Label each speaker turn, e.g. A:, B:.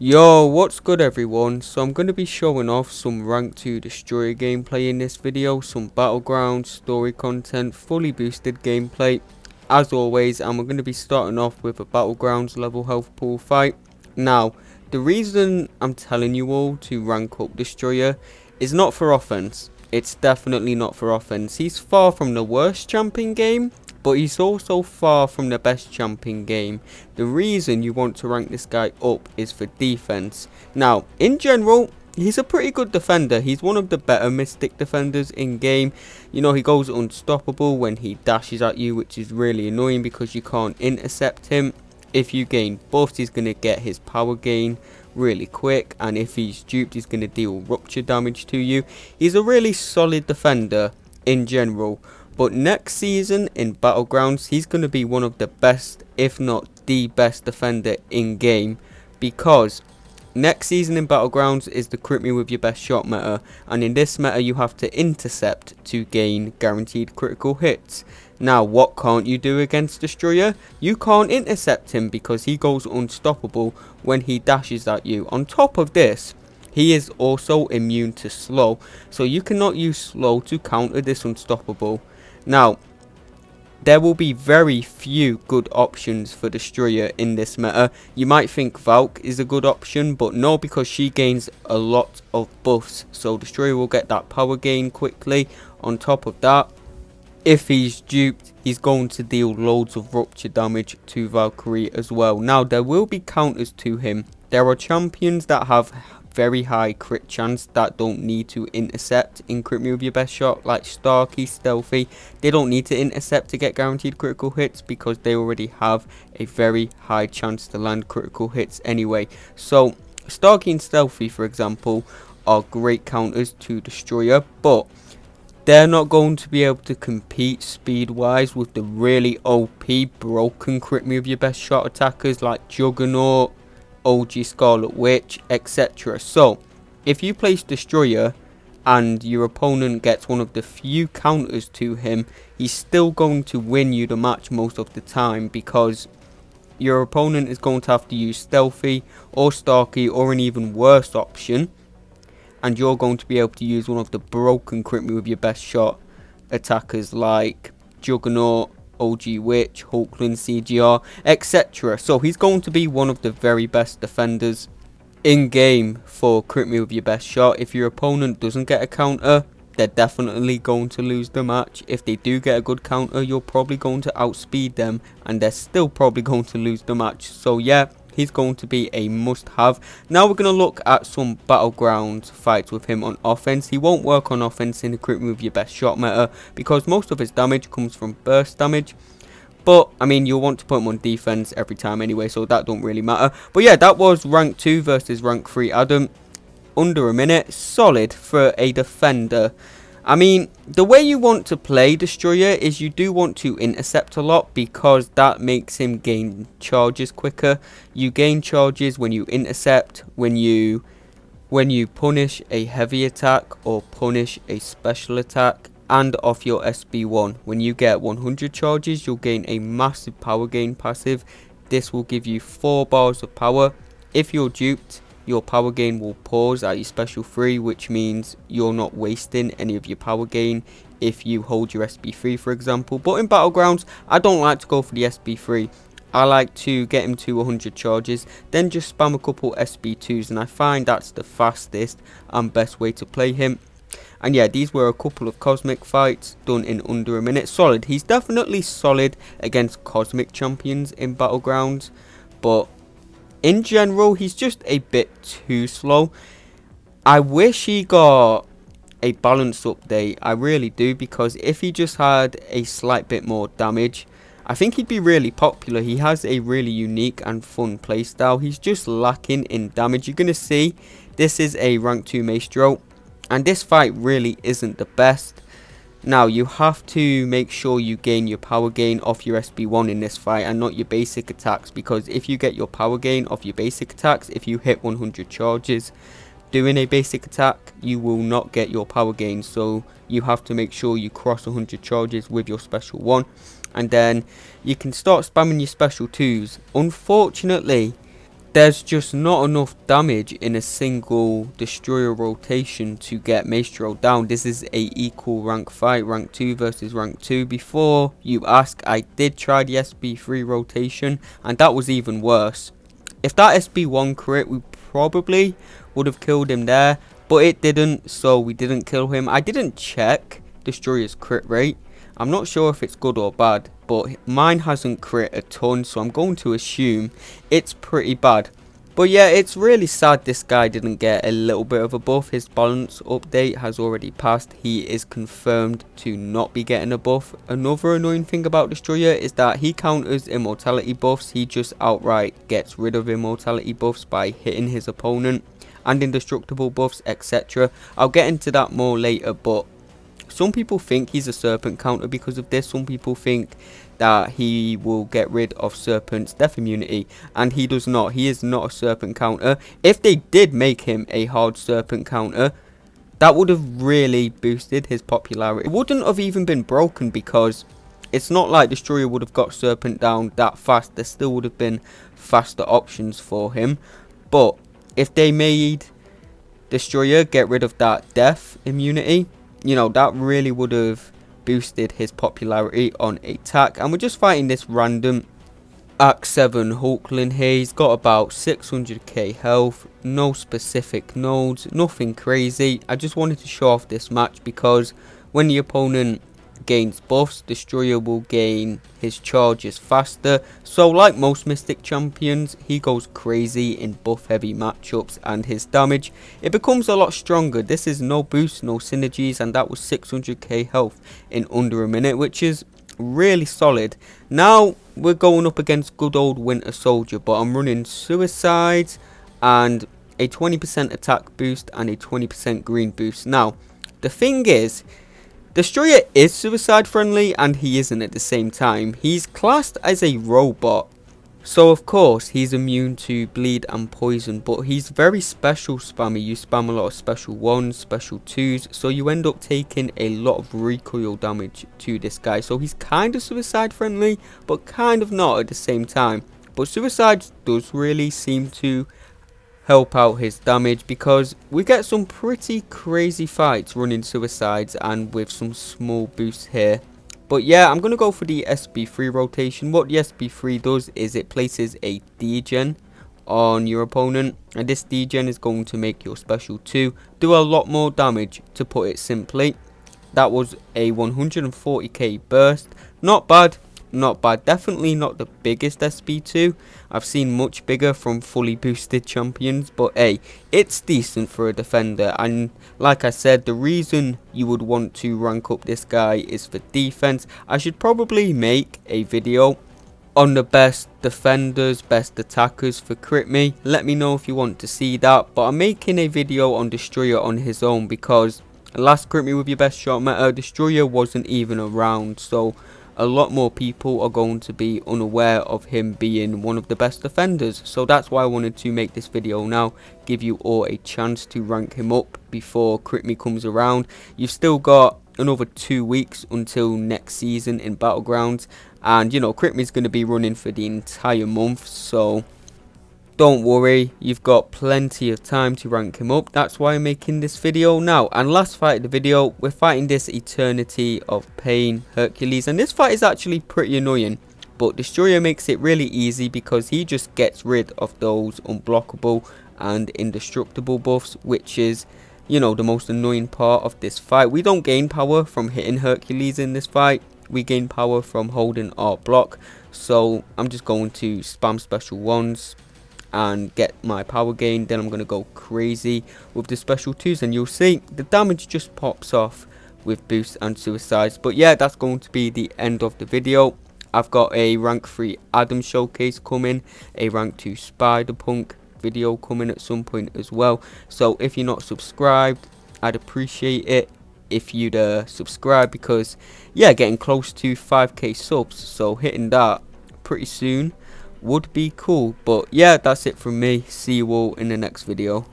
A: Yo, what's good everyone? So I'm going to be showing off some rank 2 destroyer gameplay in this video, some battleground, story content, fully boosted gameplay. As always, and we're going to be starting off with a battlegrounds level health pool fight. Now, the reason I'm telling you all to rank up destroyer is not for offense. It's definitely not for offense. He's far from the worst champ in game, but he's also far from the best champ in game. The reason you want to rank this guy up is for defense. Now, in general, he's a pretty good defender. He's one of the better Mystic defenders in game. You know, he goes unstoppable when he dashes at you, which is really annoying because you can't intercept him. If you gain buffs, he's going to get his power gain really quick, and if he's duped, he's going to deal rupture damage to you. He's a really solid defender in general. But next season in Battlegrounds, he's going to be one of the best, if not the best defender in game. Because next season in Battlegrounds is the crit me with your best shot meta. And in this meta, you have to intercept to gain guaranteed critical hits. Now, what can't you do against Destroyer? You can't intercept him because he goes unstoppable when he dashes at you. On top of this, he is also immune to slow. So you cannot use slow to counter this unstoppable. Now, there will be very few good options for Destroyer in this meta. You might think Valk is a good option, but no, because she gains a lot of buffs. So Destroyer will get that power gain quickly. On top of that, if he's duped, he's going to deal loads of rupture damage to Valkyrie as well. Now, there will be counters to him. There are champions that have very high crit chance that don't need to intercept in crit me with your best shot, like Starkey, Stealthy. They don't need to intercept to get guaranteed critical hits because they already have a very high chance to land critical hits anyway. So Starkey and Stealthy, for example, are great counters to Destroyer, but they're not going to be able to compete speed wise with the really OP broken crit me with your best shot attackers like Juggernaut, OG Scarlet Witch, etc. So if you place Destroyer and your opponent gets one of the few counters to him, he's still going to win you the match most of the time, because your opponent is going to have to use Stealthy or Starkey or an even worse option, and you're going to be able to use one of the broken crit me with your best shot attackers like Juggernaut, OG Witch, hulkling, CGR, etc. So he's going to be one of the very best defenders in game for crit me with your best shot. If your opponent doesn't get a counter, they're definitely going to lose the match. If they do get a good counter, you're probably going to outspeed them, and they're still probably going to lose the match. So yeah, he's going to be a must-have. Now we're going to look at some battleground fights with him on offense. He won't work on offense in the crit me with your best shot meta because most of his damage comes from burst damage. But, I mean, you'll want to put him on defense every time anyway, so that don't really matter. But yeah, that was rank 2 versus rank 3 Adam. Under a minute. Solid for a defender. I mean, the way you want to play Destroyer is you do want to intercept a lot, because that makes him gain charges quicker. You gain charges when you intercept, when you punish a heavy attack or punish a special attack, and off your SB1. When you get 100 charges, you'll gain a massive power gain passive. This will give you 4 bars of power. If you're duped, your power gain will pause at your special 3, which means you're not wasting any of your power gain if you hold your SB3, for example. But in Battlegrounds, I don't like to go for the SB3. I like to get him to 100 charges, then just spam a couple SB2s, and I find that's the fastest and best way to play him. And yeah, these were a couple of cosmic fights done in under a minute. Solid. He's definitely solid against cosmic champions in Battlegrounds, but in general, he's just a bit too slow. I wish he got a balance update. I really do, because if he just had a slight bit more damage, I think he'd be really popular. He has a really unique and fun playstyle. He's just lacking in damage. You're going to see this is a rank 2 Maestro, and this fight really isn't the best. Now, you have to make sure you gain your power gain off your SB1 in this fight and not your basic attacks, because if you get your power gain off your basic attacks, if you hit 100 charges doing a basic attack, you will not get your power gain. So you have to make sure you cross 100 charges with your special 1, and then you can start spamming your special 2s. Unfortunately, there's just not enough damage in a single destroyer rotation to get Maestro down. This is a equal rank fight, rank 2 versus rank 2. Before you ask, I did try the SB3 rotation, and that was even worse. If that SB1 crit, we probably would have killed him there, but it didn't, so we didn't kill him. I didn't check Destroyer's crit rate. I'm not sure if it's good or bad, but mine hasn't crit a ton, so I'm going to assume it's pretty bad. But yeah, it's really sad this guy didn't get a little bit of a buff. His balance update has already passed. He is confirmed to not be getting a buff. Another annoying thing about Destroyer is that he counters immortality buffs. He just outright gets rid of immortality buffs by hitting his opponent, and indestructible buffs, etc. I'll get into that more later, but some people think he's a serpent counter because of this. Some people think that he will get rid of Serpent's death immunity, and he does not. He is not a serpent counter. If they did make him a hard serpent counter, that would have really boosted his popularity. It wouldn't have even been broken because it's not like Destroyer would have got Serpent down that fast. There still would have been faster options for him. But if they made Destroyer get rid of that death immunity, you know, that really would have boosted his popularity on attack. And we're just fighting this random Act 7 hulkling here. He's got about 600k health, no specific nodes, nothing crazy. I just wanted to show off this match because when the opponent gains buffs, Destroyer will gain his charges faster. So like most Mystic champions, he goes crazy in buff heavy matchups, and his damage, it becomes a lot stronger. This is no boost, no synergies, and that was 600k health in under a minute, which is really solid. Now we're going up against good old Winter Soldier, but I'm running suicides and a 20% attack boost and a 20% green boost. Now the thing is, Destroyer is suicide friendly and he isn't at the same time. He's classed as a robot, so of course he's immune to bleed and poison, but he's very special spammy. You spam a lot of special 1s, special 2s, so you end up taking a lot of recoil damage to this guy. So he's kind of suicide friendly, but kind of not at the same time. But suicide does really seem to help out his damage because we get some pretty crazy fights running suicides and with some small boosts here. But yeah, I'm going to go for the SB3 rotation. What the SB3 does is it places a degen on your opponent, and this degen is going to make your special 2 do a lot more damage, to put it simply. That was a 140k burst. Not bad. Not bad, definitely not the biggest SB2. I've seen much bigger from fully boosted champions, but hey, it's decent for a defender. And like I said, the reason you would want to rank up this guy is for defense. I should probably make a video on the best defenders, best attackers for Crit Me. Let me know if you want to see that, but I'm making a video on Destroyer on his own because last Crit Me with your best shot meta, Destroyer wasn't even around, so a lot more people are going to be unaware of him being one of the best defenders. So that's why I wanted to make this video now, give you all a chance to rank him up before Crit Me comes around. You've still got another 2 weeks until next season in Battlegrounds, and you know, Crit Me is going to be running for the entire month, so don't worry, you've got plenty of time to rank him up. That's why I'm making this video now. And last fight of the video, we're fighting this Eternity of Pain Hercules, and this fight is actually pretty annoying, but Destroyer makes it really easy because he just gets rid of those unblockable and indestructible buffs, which is, you know, the most annoying part of this fight. We don't gain power from hitting Hercules in this fight, we gain power from holding our block. So I'm just going to spam special 1s and get my power gain. Then I'm going to go crazy with the special 2s, and you'll see the damage just pops off with boosts and suicides. But yeah, that's going to be the end of the video. I've got a rank 3 Adam showcase coming, a rank 2 Spider Punk video coming at some point as well. So if you're not subscribed, I'd appreciate it if you'd subscribe, because yeah, getting close to 5k subs, so hitting that pretty soon would be cool. But yeah, that's it from me. See you all in the next video.